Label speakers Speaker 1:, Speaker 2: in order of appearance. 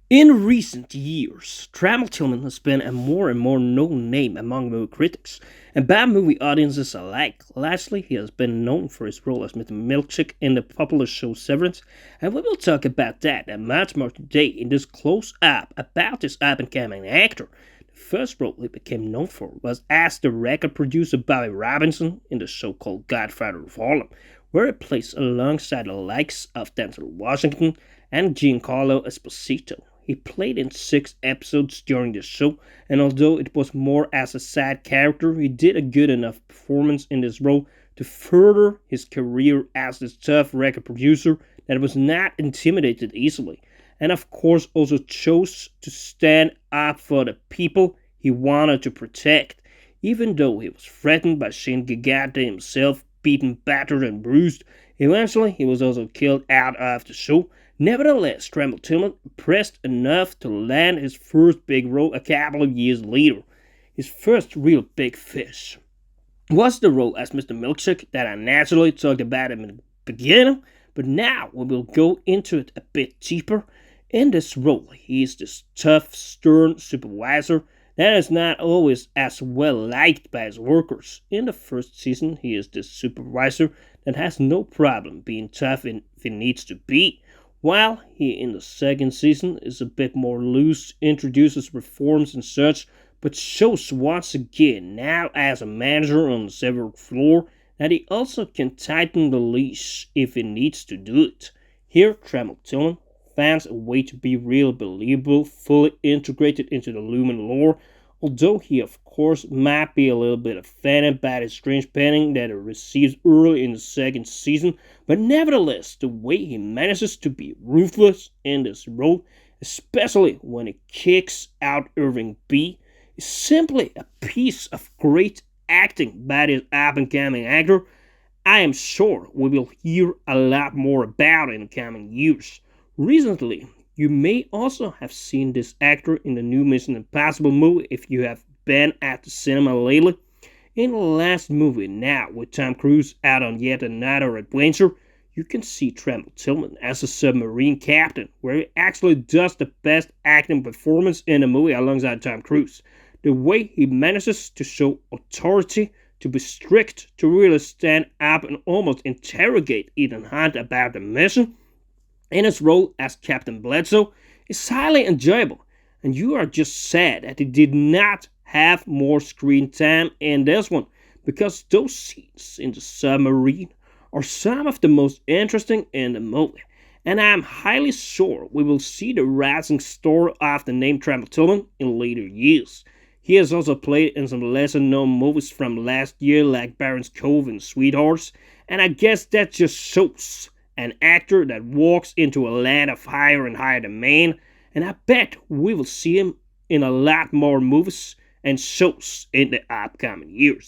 Speaker 1: In recent years, Tramell Tillman has been a more and more known name among movie critics and bad movie audiences alike. Lastly, he has been known for his role as Mr. Milchuk in the popular show Severance, and we will talk about that and much more today in this close-up about this up-and-coming actor. The first role he became known for was as the record producer Bobby Robinson in the show called Godfather of Harlem, where he plays alongside the likes of Denzel Washington and Giancarlo Esposito. He played in 6 episodes during the show, and although it was more as a side character, he did a good enough performance in this role to further his career as this tough record producer that was not intimidated easily, and of course also chose to stand up for the people he wanted to protect, even though he was threatened by Shane Gigante himself, beaten, battered, and bruised. Eventually, he was also killed out of the show. Nevertheless, Tramell Tillman impressed enough to land his first big role a couple of years later. His first real big fish was the role as Mr. Milchuk that I naturally talked about in the beginning, but now we will go into it a bit deeper. In this role, he is this tough, stern supervisor that is not always as well liked by his workers. In the first season, he is this supervisor that has no problem being tough if he needs to be, while he in the second season is a bit more loose, introduces reforms and such, but shows once again, now as a manager on the seventh floor, that he also can tighten the leash if he needs to do it. Here, Tramell Tillman finds a way to be real believable, fully integrated into the Lumen lore, although he of course might be a little bit offended by the strange penning that he receives early in the second season, but nevertheless, the way he manages to be ruthless in this role, especially when he kicks out Irving B, is simply a piece of great acting by this up-and-coming actor. I am sure we will hear a lot more about in the coming years. Recently, you may also have seen this actor in the new Mission Impossible movie if you have been at the cinema lately. In the last movie, now with Tom Cruise out on yet another adventure, you can see Tramell Tillman as a submarine captain, where he actually does the best acting performance in the movie alongside Tom Cruise. The way he manages to show authority, to be strict, to really stand up and almost interrogate Ethan Hunt about the mission, in his role as Captain Bledsoe is highly enjoyable, and you are just sad that he did not have more screen time in this one, because those scenes in the submarine are some of the most interesting in the movie, and I am highly sure we will see the rising star of the name Tramell Tillman in later years. He has also played in some lesser known movies from last year like Baron's Cove and Sweethearts, and I guess that just shows an actor that walks into a land of higher and higher demand, and I bet we will see him in a lot more movies and shows in the upcoming years.